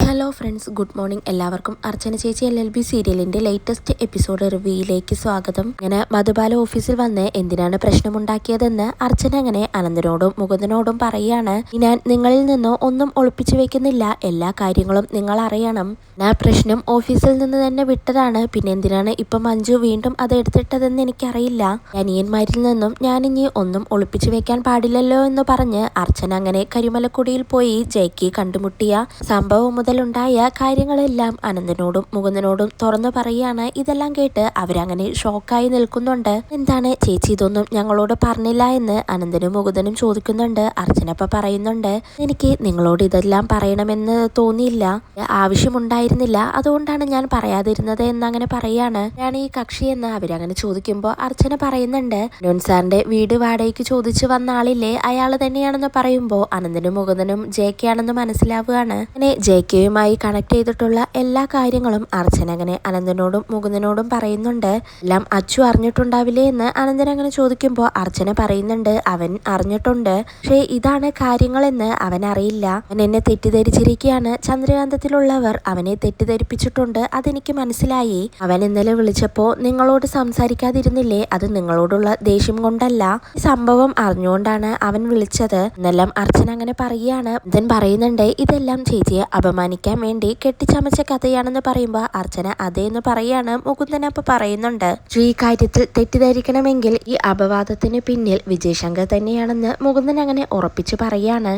Hello friends, good morning. എല്ലാവർക്കും അർച്ചന ചേച്ചി LLB സീരിയലിന്റെ ലേറ്റസ്റ്റ് എപ്പിസോഡ് റിവ്യൂയിലേക്ക് സ്വാഗതം. അങ്ങനെ മധുബാല ഓഫീസിൽ വന്ന് എന്തിനാണ് പ്രശ്നമുണ്ടാക്കിയതെന്ന് അർച്ചന അങ്ങനെ അനന്തനോടും മുകുന്ദനോടും പറയുകയാണ്. ഞാൻ നിങ്ങളിൽ നിന്നോ ഒന്നും ഒളിപ്പിച്ചു വെക്കുന്നില്ല, എല്ലാ കാര്യങ്ങളും നിങ്ങൾ അറിയണം. ഞാൻ പ്രശ്നം ഓഫീസിൽ നിന്ന് തന്നെ വിട്ടതാണ്, പിന്നെ എന്തിനാണ് ഇപ്പം മഞ്ജു വീണ്ടും അത് എടുത്തിട്ടതെന്ന് എനിക്കറിയില്ല. അനിയന്മാരിൽ നിന്നും ഞാനിനി ഒന്നും ഒളിപ്പിച്ചു വെക്കാൻ പാടില്ലല്ലോ എന്ന് പറഞ്ഞ് അർച്ചന അങ്ങനെ കരിമലക്കുടിയിൽ പോയി ജയ്ക്ക് കണ്ടുമുട്ടിയ സംഭവം മുതലുണ്ടായ കാര്യങ്ങളെല്ലാം അനന്തനോടും മുകുന്ദനോടും തുറന്നു പറയാണ്. ഇതെല്ലാം കേട്ട് അവരങ്ങനെ ഷോക്കായി നിൽക്കുന്നുണ്ട്. എന്താണ് ചേച്ചി ഇതൊന്നും ഞങ്ങളോട് പറഞ്ഞില്ല എന്ന് അനന്തനും മുകുന്ദനും ചോദിക്കുന്നുണ്ട്. അർച്ചന പറയുന്നുണ്ട്, എനിക്ക് നിങ്ങളോട് ഇതെല്ലാം പറയണമെന്ന് തോന്നിയില്ല, ആവശ്യമുണ്ടായിരുന്നില്ല, അതുകൊണ്ടാണ് ഞാൻ പറയാതിരുന്നത് എന്നങ്ങനെ പറയാണ്. ഞാൻ ഈ കക്ഷി എന്ന് അവരങ്ങനെ ചോദിക്കുമ്പോൾ അർച്ചന പറയുന്നുണ്ട്, സാറിന്റെ വീട് വാടകയ്ക്ക് ചോദിച്ചു വന്ന ആളില്ലേ, അയാൾ തന്നെയാണെന്ന് പറയുമ്പോൾ അനന്തനും മുകുന്ദനും ജെക്കെയാണെന്ന് മനസ്സിലാവുകയാണ്. അങ്ങനെ ജെക്കെയുമായി കണക്ട് ചെയ്തിട്ടുള്ള എല്ലാ കാര്യങ്ങളും അർച്ചന അങ്ങനെ അനന്തനോടും മുകുന്ദനോടും പറയുന്നുണ്ട്. എല്ലാം അച്ചു അറിഞ്ഞിട്ടുണ്ടാവില്ലേ എന്ന് അനന്തൻ അങ്ങനെ ചോദിക്കുമ്പോൾ അർച്ചന പറയുന്നുണ്ട്, അവൻ അറിഞ്ഞിട്ടുണ്ട്, പക്ഷേ ഇതാണ് കാര്യങ്ങളെന്ന് അവൻ അറിയില്ല. അവൻ എന്നെ തെറ്റിദ്ധരിച്ചിരിക്കുകയാണ്. ചന്ദ്രകാന്തത്തിലുള്ളവർ അവനെ തെറ്റിദ്ധരിപ്പിച്ചിട്ടുണ്ട്, അതെനിക്ക് മനസ്സിലായി. അവൻ ഇന്നലെ വിളിച്ചപ്പോൾ നിങ്ങളോട് സംസാരിക്കാതിരുന്നില്ലേ, അത് നിങ്ങളോടുള്ള ദേഷ്യം കൊണ്ടല്ല, ഈ സംഭവം അറിഞ്ഞുകൊണ്ടാണ് അവൻ വിളിച്ചത് എന്നെല്ലാം അർച്ചന അങ്ങനെ പറയുകയാണ്. അവൻ പറയുന്നുണ്ട്, ഇതെല്ലാം ചേച്ചിയെ അപമാനിക്കാൻ വേണ്ടി കെട്ടിച്ചമച്ച കഥയാണെന്ന് പറയുമ്പോൾ അർച്ചന അതേന്ന് പറയാണ്. മുകുന്ദൻ പറയുന്നുണ്ട്, ഈ കാര്യത്തിൽ തെറ്റിദ്ധരിക്കണമെങ്കിൽ ഈ അപവാദത്തിന് പിന്നിൽ വിജയശങ്കർ തന്നെയാണെന്ന് മുകുന്ദൻ അങ്ങനെ ഉറപ്പിച്ചു പറയാണ്.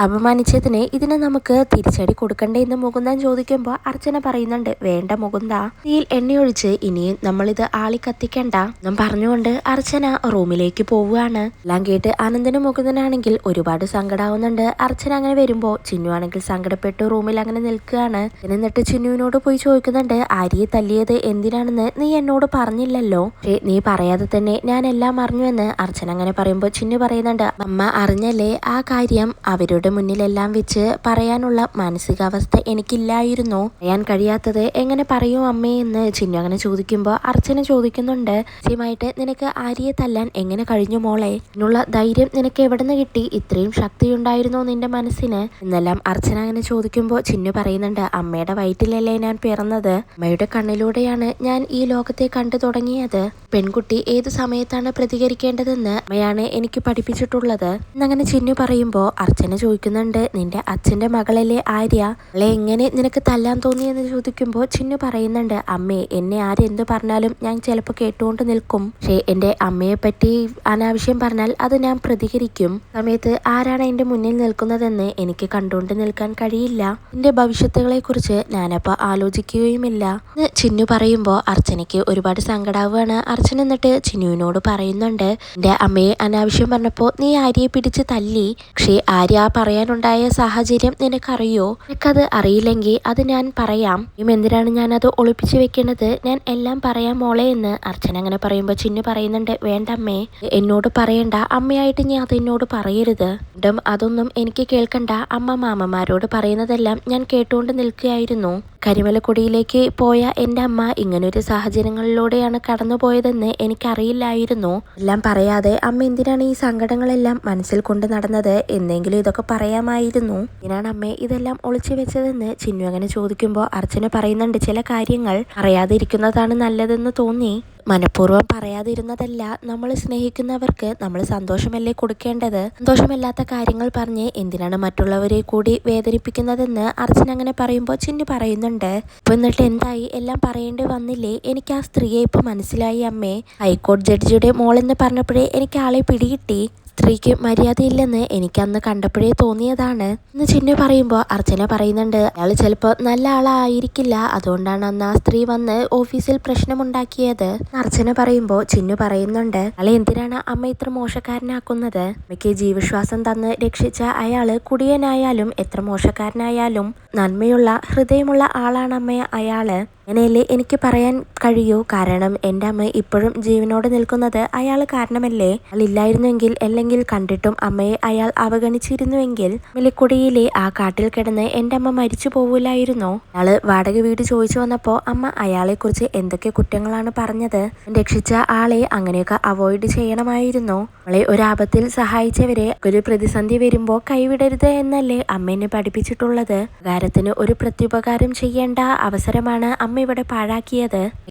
അപമാനിച്ചതിന് ഇതിന് നമുക്ക് തിരിച്ചടി കൊടുക്കണ്ടേ എന്ന് മുകുന്ദൻ ചോദിക്കുമ്പോൾ അർച്ചന പറയുന്നുണ്ട്, വേണ്ട മുകുന്ദ, തീയിൽ എണ്ണയൊഴിച്ച് ഇനിയും നമ്മളിത് ആളി കത്തിക്കണ്ട എന്നും പറഞ്ഞുകൊണ്ട് അർച്ചന റൂമിലേക്ക് പോവുകയാണ്. എല്ലാം കേട്ട് അനന്തനും മുകുന്ദനാണെങ്കിൽ ഒരുപാട് സങ്കടാവുന്നുണ്ട്. അർച്ചന അങ്ങനെ വരുമ്പോൾ ചിന്നു ആണെങ്കിൽ സങ്കടപ്പെട്ട് റൂമിൽ അങ്ങനെ നിൽക്കുകയാണ്. എന്നിട്ട് ചിന്നുവിനോട് പോയി ചോദിക്കുന്നുണ്ട്, ആര്യയെ തല്ലിയത് എന്തിനാണെന്ന് നീ എന്നോട് പറഞ്ഞില്ലല്ലോ, പക്ഷേ നീ പറയാതെ തന്നെ ഞാൻ എല്ലാം അറിഞ്ഞുവെന്ന് അർച്ചന അങ്ങനെ പറയുമ്പോൾ ചിന്നു പറയുന്നുണ്ട്, അമ്മ അറിഞ്ഞല്ലേ, ആ കാര്യം അവരുടെ മുന്നിലെല്ലാം വെച്ച് പറയാനുള്ള മാനസികാവസ്ഥ എനിക്കില്ലായിരുന്നു, പറയാൻ കഴിയാത്തത് എങ്ങനെ പറയൂ അമ്മേ എന്ന് ചിന്നു അങ്ങനെ ചോദിക്കുമ്പോൾ അർച്ചന ചോദിക്കുന്നുണ്ട്, സത്യമായിട്ട് നിനക്ക് ആര്യയെ തല്ലാൻ എങ്ങനെ കഴിഞ്ഞു മോളെ, ഇതിനുള്ള ധൈര്യം നിനക്ക് എവിടെ നിന്ന് കിട്ടി, ഇത്രയും ശക്തിയുണ്ടായിരുന്നോ നിന്റെ മനസ്സിന് എന്നെല്ലാം അർച്ചന അങ്ങനെ ചോദിക്കുമ്പോൾ ചിന്നു പറയുന്നുണ്ട്, അമ്മയുടെ വയറ്റിലല്ലേ ഞാൻ പിറന്നത്, അമ്മയുടെ കണ്ണിലൂടെയാണ് ഞാൻ ഈ ലോകത്തെ കണ്ടു തുടങ്ങിയത്, പെൺകുട്ടി ഏത് സമയത്താണ് പ്രതികരിക്കേണ്ടതെന്ന് അമ്മയാണ് എനിക്ക് പഠിപ്പിച്ചിട്ടുള്ളത് എന്നങ്ങനെ ചിന്നു പറയുമ്പോൾ അർച്ചന ചോദിക്കുന്നുണ്ട്, നിന്റെ അച്ഛന്റെ മകളല്ലേ ആര്യ, അവളെ എങ്ങനെ നിനക്ക് തല്ലാൻ തോന്നിയെന്ന് ചോദിക്കുമ്പോൾ ചിന്നു പറയുന്നുണ്ട്, അമ്മേ എന്നെ ആരെന്ത് പറഞ്ഞാലും ഞാൻ ചിലപ്പോൾ കേട്ടുകൊണ്ട് നിൽക്കും, പക്ഷേ എൻ്റെ അമ്മയെ പറ്റി അനാവശ്യം പറഞ്ഞാൽ അത് ഞാൻ പ്രതികരിക്കും, സമയത്ത് ആരാണ് എൻ്റെ മുന്നിൽ നിൽക്കുന്നതെന്ന് എനിക്ക് കണ്ടുകൊണ്ട് നിൽക്കാൻ കഴിയില്ല, എന്റെ ഭവിഷ്യത്തുകളെ കുറിച്ച് ഞാനപ്പോൾ ആലോചിക്കുകയുമില്ല എന്ന് ചിന്നു പറയുമ്പോൾ അർച്ചനയ്ക്ക് ഒരുപാട് സങ്കടാവുകയാണ്. അർച്ചന എന്നിട്ട് ചിന്നുവിനോട് പറയുന്നുണ്ട്, എന്റെ അമ്മയെ അനാവശ്യം പറഞ്ഞപ്പോൾ നീ ആര്യയെ പിടിച്ച് തല്ലി, പക്ഷേ ആര്യ പറയാനുണ്ടായ സാഹചര്യം നിനക്കറിയോ, നിനക്കത് അറിയില്ലെങ്കിൽ അത് ഞാൻ പറയാം, എന്തിനാണ് ഞാൻ അത് ഒളിപ്പിച്ചു വെക്കുന്നത്, ഞാൻ എല്ലാം പറയാം മോളെ എന്ന് അർച്ചന അങ്ങനെ പറയുമ്പോൾ ചിന്നു പറയുന്നുണ്ട്, വേണ്ട അമ്മേ, എന്നോട് പറയണ്ട, അമ്മയായിട്ട് നീ അതെന്നോട് പറയരുത്, അതൊന്നും എനിക്ക് കേൾക്കണ്ട, അമ്മ മാമന്മാരോട് പറയുന്നതെല്ലാം ഞാൻ കേട്ടുകൊണ്ട് നിൽക്കുകയായിരുന്നു, കരിമലക്കുടിയിലേക്ക് പോയ എൻ്റെ അമ്മ ഇങ്ങനൊരു സാഹചര്യങ്ങളിലൂടെയാണ് കടന്നുപോയതെന്ന് എനിക്കറിയില്ലായിരുന്നു, എല്ലാം പറയാതെ അമ്മ എന്തിനാണ് ഈ സങ്കടങ്ങളെല്ലാം മനസ്സിൽ കൊണ്ട് നടന്നത്, എന്നെങ്കിലും ഇതൊക്കെ പറയാമായിരുന്നു, എന്തിനാണ് അമ്മേ ഇതെല്ലാം ഒളിച്ചു വെച്ചതെന്ന് ചിന്നു അങ്ങനെ ചോദിക്കുമ്പോൾ അർച്ചന പറയുന്നുണ്ട്, ചില കാര്യങ്ങൾ പറയാതിരിക്കുന്നതാണ് നല്ലതെന്ന് തോന്നി, മനഃപൂർവ്വം പറയാതിരുന്നതല്ല, നമ്മൾ സ്നേഹിക്കുന്നവർക്ക് നമ്മൾ സന്തോഷമല്ലേ കൊടുക്കേണ്ടത്, സന്തോഷമില്ലാത്ത കാര്യങ്ങൾ പറഞ്ഞ് എന്തിനാണ് മറ്റുള്ളവരെ കൂടി വേദനിപ്പിക്കുന്നതെന്ന് അർച്ചന അങ്ങനെ പറയുമ്പോൾ ചിന്നു പറയുന്നുണ്ട്, ഇപ്പൊ എന്നിട്ട് എന്തായി, എല്ലാം പറയേണ്ടി വന്നില്ലേ, എനിക്ക് ആ സ്ത്രീയെ ഇപ്പൊ മനസ്സിലായി അമ്മേ, ഹൈക്കോടതി ജഡ്ജിയുടെ മോളെന്ന് പറഞ്ഞപ്പോഴേ എനിക്ക് ആളെ പിടികിട്ടി, സ്ത്രീക്ക് മര്യാദയില്ലെന്ന് എനിക്ക് അന്ന് കണ്ടപ്പോഴേ തോന്നിയതാണ് എന്ന് ചിന്നു പറയുമ്പോൾ അർച്ചന പറയുന്നുണ്ട്, അയാൾ ചിലപ്പോൾ നല്ല ആളായിരിക്കില്ല, അതുകൊണ്ടാണ് അന്ന് ആ സ്ത്രീ വന്ന് ഓഫീസിൽ പ്രശ്നമുണ്ടാക്കിയത്. അർച്ചന പറയുമ്പോൾ ചിന്നു പറയുന്നുണ്ട്, അയാളെ എന്തിനാണ് അമ്മ ഇത്ര മോശക്കാരനാക്കുന്നത്, അമ്മയ്ക്ക് ജീവശ്വാസം തന്ന് രക്ഷിച്ച അയാള് കുടിയനായാലും എത്ര മോശക്കാരനായാലും നന്മയുള്ള ഹൃദയമുള്ള ആളാണ് അമ്മ അയാള്, അങ്ങനെയല്ലേ എനിക്ക് പറയാൻ കഴിയൂ. കാരണം എൻ്റെ അമ്മ ഇപ്പോഴും ജീവനോട് നിൽക്കുന്നത് അയാൾ കാരണമല്ലേ. അയാളില്ലായിരുന്നെങ്കിൽ അല്ലെങ്കിൽ കണ്ടിട്ടും അമ്മയെ അയാൾ അവഗണിച്ചിരുന്നുവെങ്കിൽ മെലിക്കുടിയിലെ ആ കാട്ടിൽ കിടന്ന് എൻ്റെ അമ്മ മരിച്ചു പോവില്ലായിരുന്നോ. അയാള് വാടക വീട് ചോദിച്ചു വന്നപ്പോൾ അമ്മ അയാളെക്കുറിച്ച് എന്തൊക്കെ കുറ്റങ്ങളാണ് പറഞ്ഞത്. രക്ഷിച്ച ആളെ അങ്ങനെയൊക്കെ അവോയ്ഡ് ചെയ്യണമായിരുന്നു. അവളെ ഒരാപത്തിൽ സഹായിച്ചവരെ ഒരു പ്രതിസന്ധി വരുമ്പോൾ കൈവിടരുത് എന്നല്ലേ അമ്മ എന്നെ പഠിപ്പിച്ചിട്ടുള്ളത്. ഉപകാരത്തിന് ഒരു പ്രത്യുപകാരം ചെയ്യേണ്ട അവസരമാണ് അമ്മ ഇവിടെ പാഴാക്കിയത്.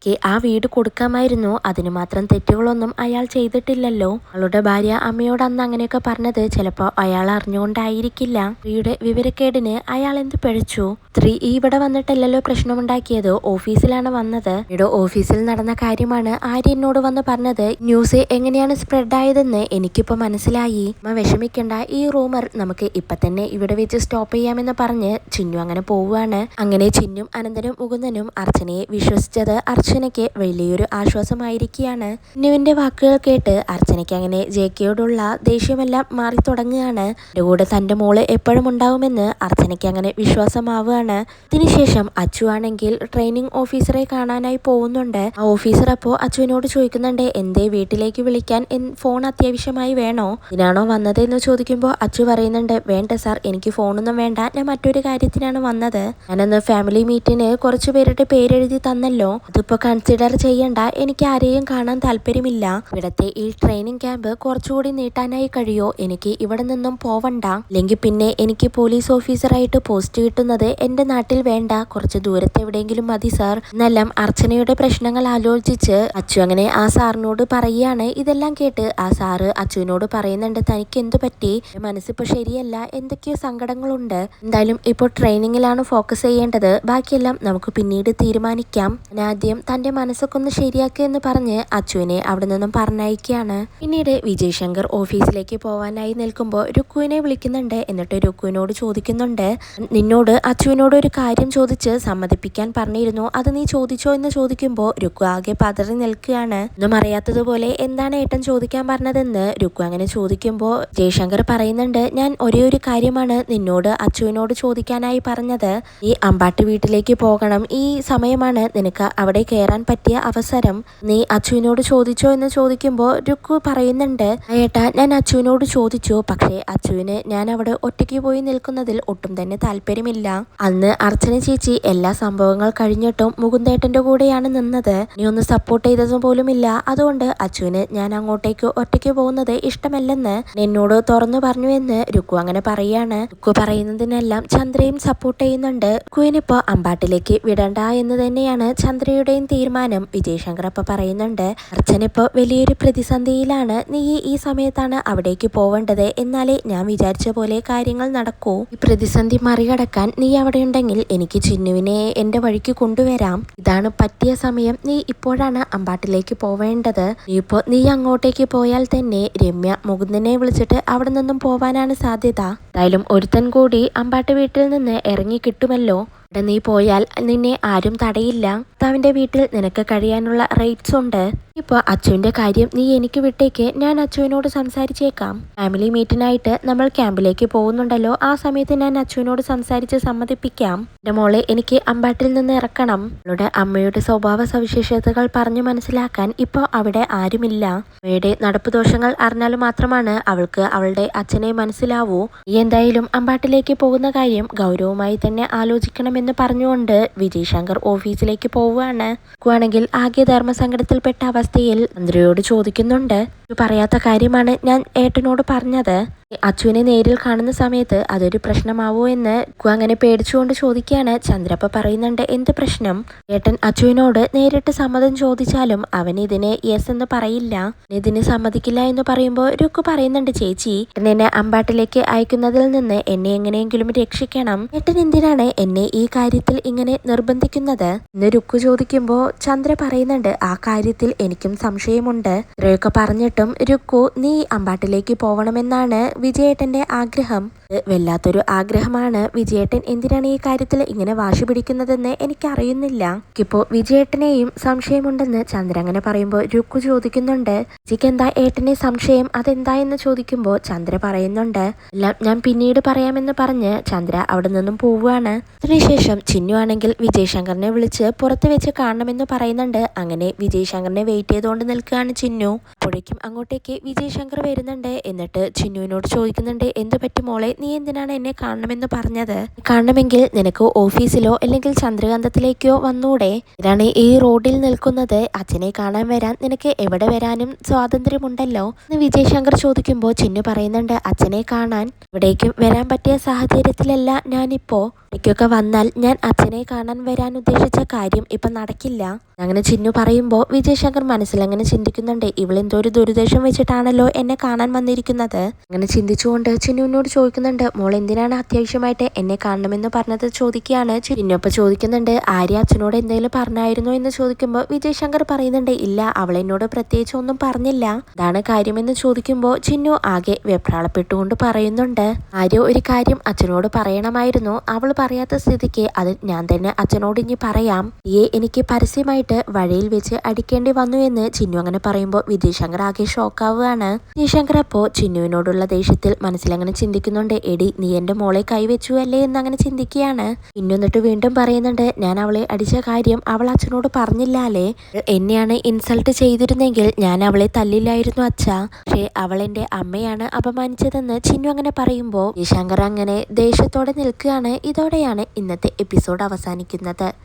ആ വീട് കൊടുക്കാമായിരുന്നു. അതിന് മാത്രം തെറ്റുകളൊന്നും അയാൾ ചെയ്തിട്ടില്ലല്ലോ. അവളുടെ ഭാര്യ അമ്മയോട് അന്ന് അങ്ങനെയൊക്കെ പറഞ്ഞത് ചിലപ്പോൾ അയാൾ അറിഞ്ഞുകൊണ്ടായിരിക്കില്ല. സ്ത്രീയുടെ വിവരക്കേടിന് അയാൾ എന്ത് പിഴച്ചു. സ്ത്രീ ഇവിടെ വന്നിട്ടല്ലല്ലോ പ്രശ്നമുണ്ടാക്കിയത്, ഓഫീസിലാണ് വന്നത്. ഇവിടെ ഓഫീസിൽ നടന്ന കാര്യമാണ് ആര്യ എന്നോട് വന്ന് പറഞ്ഞത്. ന്യൂസ് എങ്ങനെയാണ് സ്പ്രെഡ് ആയതെന്ന് എനിക്കിപ്പോ മനസ്സിലായി. അമ്മ വിഷമിക്കണ്ട, ഈ റൂമർ നമുക്ക് ഇപ്പൊ തന്നെ ഇവിടെ വെച്ച് സ്റ്റോപ്പ് ചെയ്യാമെന്ന് പറഞ്ഞ് ചിന്നു അങ്ങനെ പോവുകയാണ്. അങ്ങനെ ചിന്നും അനന്തനും മുകുന്ദനും അർച്ചനയെ വിശ്വസിച്ചത് അർച്ചനയ്ക്ക് വലിയൊരു ആശ്വാസമായിരിക്കുകയാണ്. ചിന്നുവിന്റെ വാക്കുകൾ കേട്ട് അർച്ചനയ്ക്ക് അങ്ങനെ ജെക്കെയോടുള്ള ദേഷ്യമെല്ലാം മാറി തുടങ്ങുകയാണ്. എന്റെ കൂടെ തന്റെ മോള് എപ്പോഴും ഉണ്ടാവുമെന്ന് അർച്ചനയ്ക്ക് അങ്ങനെ വിശ്വാസമാവുകയാണ്. ഇതിനുശേഷം അച്ചു ആണെങ്കിൽ ട്രെയിനിങ് ഓഫീസറെ കാണാനായി പോകുന്നുണ്ട്. ആ ഓഫീസർ അപ്പോൾ അച്ചുവിനോട് ചോദിക്കുന്നുണ്ട്, എന്തേ വീട്ടിലേക്ക് വിളിക്കാൻ ഫോൺ അത്യാവശ്യമായി വേണോ, ഇതിനാണോ വന്നത് എന്ന് ചോദിക്കുമ്പോൾ അച്ചു പറയുന്നുണ്ട്, വേണ്ട സാർ, എനിക്ക് ഫോണൊന്നും വേണ്ട, ഞാൻ മറ്റൊരു കാര്യത്തിനാണ് വന്നത്. ഞാനന്ന് ഫാമിലി മീറ്റിന് കുറച്ചു പേരുടെ പേരെഴുതി തന്നല്ലോ, അതിപ്പോ കൺസിഡർ ചെയ്യണ്ട, എനിക്ക് ആരെയും കാണാൻ താല്പര്യമില്ല. ഇവിടത്തെ ഈ ട്രെയിനിങ് ക്യാമ്പ് കുറച്ചുകൂടി നീട്ടാനായി കഴിയോ, എനിക്ക് ഇവിടെ നിന്നും പോവണ്ട, അല്ലെങ്കിൽ പിന്നെ എനിക്ക് പോലീസ് ഓഫീസറായിട്ട് പോസ്റ്റ് കിട്ടുന്നത് എന്റെ നാട്ടിൽ വേണ്ട, കുറച്ച് ദൂരത്ത് എവിടെയെങ്കിലും മതി സാർ എന്നെല്ലാം അർച്ചനയുടെ പ്രശ്നങ്ങൾ ആലോചിച്ച് അച്ചു അങ്ങനെ ആ സാറിനോട് പറയുകയാണ്. ഇതെല്ലാം കേട്ട് ആ സാറ് അച്ചുവിനോട് പറയുന്നുണ്ട്, തനിക്ക് എന്തു പറ്റി, മനസ്സിപ്പോ ശരിയല്ല, എന്തൊക്കെയോ സങ്കടങ്ങളുണ്ട്, എന്തായാലും ഇപ്പോൾ ട്രെയിനിങ്ങിലാണ് ഫോക്കസ് ചെയ്യേണ്ടത്, ബാക്കിയെല്ലാം നമുക്ക് പിന്നീട് തീരുമാനിക്കാം, ആദ്യം തന്റെ മനസ്സൊക്കെ ഒന്ന് ശരിയാക്കുക എന്ന് പറഞ്ഞ് അച്ചുവിനെ അവിടെ നിന്നും പറഞ്ഞയക്കുകയാണ്. പിന്നീട് വിജയ് ശങ്കർ ഓഫീസിലേക്ക് പോവാനായി നിൽക്കുമ്പോൾ രുക്കുവിനെ വിളിക്കുന്നുണ്ട്. എന്നിട്ട് രുക്കുവിനോട് ചോദിക്കുന്നുണ്ട്, നിന്നോട് അച്ചുവിനോട് ഒരു കാര്യം ചോദിച്ച് സമ്മതിപ്പിക്കാൻ പറഞ്ഞിരുന്നു, അത് നീ ചോദിച്ചോ എന്ന് ചോദിക്കുമ്പോൾ രുക്കു ആകെ പതറി നിൽക്കുകയാണ്. ഒന്നും അറിയാത്തതുപോലെ എന്താണ് ഏട്ടൻ ചോദിക്കാൻ പറഞ്ഞതെന്ന് രുക്കു അങ്ങനെ ചോദിക്കുമ്പോൾ ജയശങ്കർ പറയുന്നുണ്ട്, ഞാൻ ഒരേ ഒരു കാര്യമാണ് നിന്നോട് അച്ചുവിനോട് ചോദിക്കാനായി പറഞ്ഞത്, നീ അമ്പാട്ടി വീട്ടിലേക്ക് പോകണം, ഈ സമയമാണ് നിനക്ക് അവിടെ കയറാൻ പറ്റിയ അവസരം, നീ അച്ചുവിനോട് ചോദിച്ചോ എന്ന് ചോദിക്കുമ്പോൾ രുക്കു പറയുന്നുണ്ട്, ഏട്ടാ ഞാൻ അച്ചുവിനോട് ചോദിച്ചു, പക്ഷേ അച്ചുവിന് ഞാൻ അവിടെ ഒറ്റയ്ക്ക് പോയി നിൽക്കുന്നതിൽ ഒട്ടും തന്നെ താല്പര്യമില്ല. അന്ന് അർച്ചന ചേച്ചി എല്ലാ സംഭവങ്ങൾ കഴിഞ്ഞിട്ടും മുകുന്ദേട്ടന്റെ കൂടെയാണ് നിന്നത്, നീ ഒന്ന് സപ്പോർട്ട് ചെയ്തതും പോലുമില്ല, അതുകൊണ്ട് അച്ചുവിന് ഞാൻ അങ്ങോട്ടേക്ക് ഒറ്റയ്ക്ക് പോകുന്നത് ഇഷ്ടമല്ലെന്ന് എന്നോട് തുറന്നു പറഞ്ഞു എന്ന് രുക്കു അങ്ങനെ പറയാണ്. രുക്കു പറയുന്നതിനെല്ലാം ചന്ദ്രയും സപ്പോർട്ട് ചെയ്യുന്നുണ്ട്. രുക്കുവിനിപ്പോ അമ്പാട്ടിലേക്ക് വിടണ്ട എന്ന് തന്നെയാണ് ചന്ദ്രയുടെയും തീരുമാനം. വിജയശങ്കർ അപ്പൊ പറയുന്നുണ്ട്, അർച്ചന ഇപ്പൊ വലിയൊരു പ്രതിസന്ധിയിലാണ്, നീ ഈ സമയത്താണ് അവിടേക്ക് പോവേണ്ടത്, എന്നാലേ ഞാൻ വിചാരിച്ച പോലെ കാര്യങ്ങൾ നടക്കൂ, ഈ പ്രതിസന്ധി മറികടക്കാൻ നീ അവിടെ ഉണ്ടെങ്കിൽ എനിക്ക് ചിന്നുവിനെ എന്റെ വഴിക്ക് കൊണ്ടുവരാം, ഇതാണ് പറ്റിയ സമയം, നീ ഇപ്പോഴാണ് അമ്പാട്ടിലേക്ക് പോവേണ്ടത്, നീ അങ്ങോട്ടേക്ക് പോയാൽ തന്നെ രമ്യ മുകുന്ദനെ വിളിച്ചിട്ട് അവിടെ നിന്നും പോവാനാണ് സാധ്യത, എന്തായാലും ഒരുത്തൻ കൂടി അമ്പാട്ട് വീട്ടിൽ നിന്ന് ഇറങ്ങി കിട്ടുമല്ലോ, ഇവിടെ നീ പോയാൽ നിന്നെ ആരും തടയില്ല, ഭർത്താവിന്റെ വീട്ടിൽ നിനക്ക് കഴിയാനുള്ള റൈറ്റ്സ് ഉണ്ട്, ഇപ്പോൾ അച്ചുവിന്റെ കാര്യം നീ എനിക്ക് വിട്ടേക്ക്, ഞാൻ അച്ചുവിനോട് സംസാരിച്ചേക്കാം, ഫാമിലി മീറ്റിനായിട്ട് നമ്മൾ ക്യാമ്പിലേക്ക് പോകുന്നുണ്ടല്ലോ, ആ സമയത്ത് ഞാൻ അച്ചുവിനോട് സംസാരിച്ച് സമ്മതിപ്പിക്കാം, എന്റെ മോളെ എനിക്ക് അമ്പാട്ടിൽ നിന്ന് ഇറക്കണം, അവളുടെ അമ്മയുടെ സ്വഭാവ സവിശേഷതകൾ പറഞ്ഞു മനസ്സിലാക്കാൻ ഇപ്പോൾ അവിടെ ആരുമില്ല, അമ്മയുടെ നടപ്പ് ദോഷങ്ങൾ അറിഞ്ഞാൽ മാത്രമാണ് അവൾക്ക് അവളുടെ അച്ഛനെ മനസ്സിലാവൂ, ഈ എന്തായാലും അമ്പാട്ടിലേക്ക് പോകുന്ന കാര്യം ഗൗരവമായി തന്നെ ആലോചിക്കണമെന്ന് പറഞ്ഞുകൊണ്ട് വിജയ് ശങ്കർ ഓഫീസിലേക്ക് പോവുകയാണ്. ണെങ്കിൽ ആകെ ധർമ്മസങ്കടത്തിൽപ്പെട്ട അവസ്ഥയിൽ ചന്ദ്രയോട് ചോദിക്കുന്നുണ്ട്, പറയാത്ത കാര്യമാണ് ഞാൻ ഏട്ടനോട് പറഞ്ഞത്, അച്ചുവിനെ നേരിൽ കാണുന്ന സമയത്ത് അതൊരു പ്രശ്നമാവോ എന്ന് അങ്ങനെ പേടിച്ചുകൊണ്ട് ചോദിക്കുകയാണ്. ചന്ദ്രപ്പ പറയുന്നുണ്ട്, എന്ത് പ്രശ്നം, ഏട്ടൻ അച്ചുവിനോട് നേരിട്ട് സമ്മതം ചോദിച്ചാലും അവൻ ഇതിന് യെസ് എന്ന് പറയില്ല, ഇതിന് സമ്മതിക്കില്ല എന്ന് പറയുമ്പോൾ രുക്കു പറയുന്നുണ്ട്, ചേച്ചി എന്നെ അമ്പാട്ടിലേക്ക് അയക്കുന്നതിൽ നിന്ന് എന്നെ എങ്ങനെയെങ്കിലും രക്ഷിക്കണം, ഏട്ടൻ എന്തിനാണ് എന്നെ ഈ കാര്യത്തിൽ ഇങ്ങനെ നിർബന്ധിക്കുന്നത് എന്ന് രുക്കു ചോദിക്കുമ്പോൾ ചന്ദ്ര പറയുന്നുണ്ട്, ആ കാര്യത്തിൽ എനിക്കും സംശയമുണ്ട്, ഇത്രയൊക്കെ പറഞ്ഞിട്ടും രുക്കു നീ അമ്പാട്ടിലേക്ക് പോവണമെന്നാണ് വിജയേട്ടന്റെ ആഗ്രഹം, വല്ലാത്തൊരു ആഗ്രഹമാണ്. വിജയേട്ടൻ എന്തിനാണ് ഈ കാര്യത്തിൽ ഇങ്ങനെ വാശി പിടിക്കുന്നതെന്ന് എനിക്കറിയുന്നില്ല. ഇപ്പോൾ വിജയേട്ടനെയും സംശയമുണ്ടെന്ന് ചന്ദ്ര അങ്ങനെ പറയുമ്പോൾ രുക്കു ചോദിക്കുന്നുണ്ട്, ജിക്ക് എന്താ ഏട്ടനെ സംശയം, അതെന്താ എന്ന് ചോദിക്കുമ്പോൾ ചന്ദ്ര പറയുന്നുണ്ട്, എല്ലാം ഞാൻ പിന്നീട് പറയാമെന്ന് പറഞ്ഞ് ചന്ദ്ര അവിടെ നിന്നും പോവുകയാണ്. അതിനുശേഷം ചിന്നു ആണെങ്കിൽ വിജയ് ശങ്കറിനെ വിളിച്ച് പുറത്ത് വെച്ച് കാണണമെന്ന് പറയുന്നുണ്ട്. അങ്ങനെ വിജയ് ശങ്കറിനെ വെയിറ്റ് ചെയ്തുകൊണ്ട് നിൽക്കുകയാണ് ചിന്നു. അപ്പോഴേക്കും അങ്ങോട്ടേക്ക് വിജയ് ശങ്കർ വരുന്നുണ്ട്. എന്നിട്ട് ചിന്നുവിനോട് ചോദിക്കുന്നുണ്ട്, എന്ത് പറ്റി മോളെ, നീ എന്തിനാണ് എന്നെ കാണണമെന്ന് പറഞ്ഞത്? കാണണമെങ്കിൽ നിനക്ക് ഓഫീസിലോ അല്ലെങ്കിൽ ചന്ദ്രകാന്തത്തിലേക്കോ വന്നൂടെ? ഇതാണ് ഈ റോഡിൽ നിൽക്കുന്നത്, അച്ഛനെ കാണാൻ വരാൻ നിനക്ക് എവിടെ വരാനും സ്വാതന്ത്ര്യമുണ്ടല്ലോ എന്ന് വിജയ് ശങ്കർ ചോദിക്കുമ്പോൾ ചിന്നു പറയുന്നുണ്ട്, അച്ഛനെ കാണാൻ ഇവിടേക്കും വരാൻ പറ്റിയ സാഹചര്യത്തിലല്ല ഞാനിപ്പോ. എനിക്കൊക്കെ വന്നാൽ ഞാൻ അച്ഛനെ കാണാൻ വരാൻ ഉദ്ദേശിച്ച കാര്യം ഇപ്പം നടക്കില്ല. അങ്ങനെ ചിന്നു പറയുമ്പോൾ വിജയ് ശങ്കർ മനസ്സിൽ അങ്ങനെ ചിന്തിക്കുന്നുണ്ട്, ഇവളെന്തോ ഒരു ദുരുദ്ദേശം വെച്ചിട്ടാണല്ലോ എന്നെ കാണാൻ വന്നിരിക്കുന്നത്. അങ്ങനെ ചിന്തിച്ചുകൊണ്ട് ചിന്നുവിനോട് ചോദിക്കുന്നുണ്ട്, മോൾ എന്തിനാണ് അത്യാവശ്യമായിട്ട് എന്നെ കാണണമെന്ന് പറഞ്ഞത് ചോദിക്കുകയാണ്. ചിന്നു അപ്പം ചോദിക്കുന്നുണ്ട്, ആര്യ അച്ഛനോട് എന്തെങ്കിലും പറഞ്ഞായിരുന്നോ എന്ന് ചോദിക്കുമ്പോൾ വിജയ് ശങ്കർ പറയുന്നുണ്ട്, ഇല്ല, അവളെന്നോട് പ്രത്യേകിച്ച് ഒന്നും പറഞ്ഞില്ല. അതാണ് കാര്യമെന്ന് ചോദിക്കുമ്പോൾ ചിന്നു ആകെ വെപ്രാളപ്പെട്ടുകൊണ്ട് പറയുന്നുണ്ട്, ആര്യ ഒരു കാര്യം അച്ഛനോട് പറയണമായിരുന്നു, അവൾ പറയാത്ത സ്ഥിതിക്ക് അത് ഞാൻ തന്നെ അച്ഛനോട് ഇനി പറയാം. എനിക്ക് പരസ്യമായിട്ട് വഴിയിൽ വെച്ച് അടിക്കേണ്ടി വന്നു എന്ന് ചിന്നു അങ്ങനെ പറയുമ്പോൾ വിജയ് ശങ്കർ ആകെ ഷോക്കാവുകയാണ്. വിജയ് ശങ്കർ അപ്പോ ചിന്നുവിനോടുള്ള ദേഷ്യത്തിൽ മനസ്സിലങ്ങനെ ചിന്തിക്കുന്നുണ്ട്, എടി നീ എന്റെ മോളെ കൈവച്ചു അല്ലേ എന്ന് അങ്ങനെ ചിന്തിക്കുകയാണ്. എന്നിട്ട് വീണ്ടും പറയുന്നുണ്ട്, ഞാൻ അവളെ അടിച്ച കാര്യം അവൾ അച്ഛനോട് പറഞ്ഞില്ലാലേ, എന്നെയാണ് ഇൻസൾട്ട് ചെയ്തിരുന്നെങ്കിൽ ഞാൻ അവളെ തല്ലില്ലായിരുന്നു അച്ഛാ, പക്ഷേ അവൾ എന്റെ അമ്മയാണ് അപമാനിച്ചതെന്ന് ചിന്നു അങ്ങനെ പറയുമ്പോൾ വിജയ് ശങ്കർ അങ്ങനെ ദേഷ്യത്തോടെ നിൽക്കുകയാണ്. ഇതോടെയാണ് ഇന്നത്തെ എപ്പിസോഡ് അവസാനിക്കുന്നത്.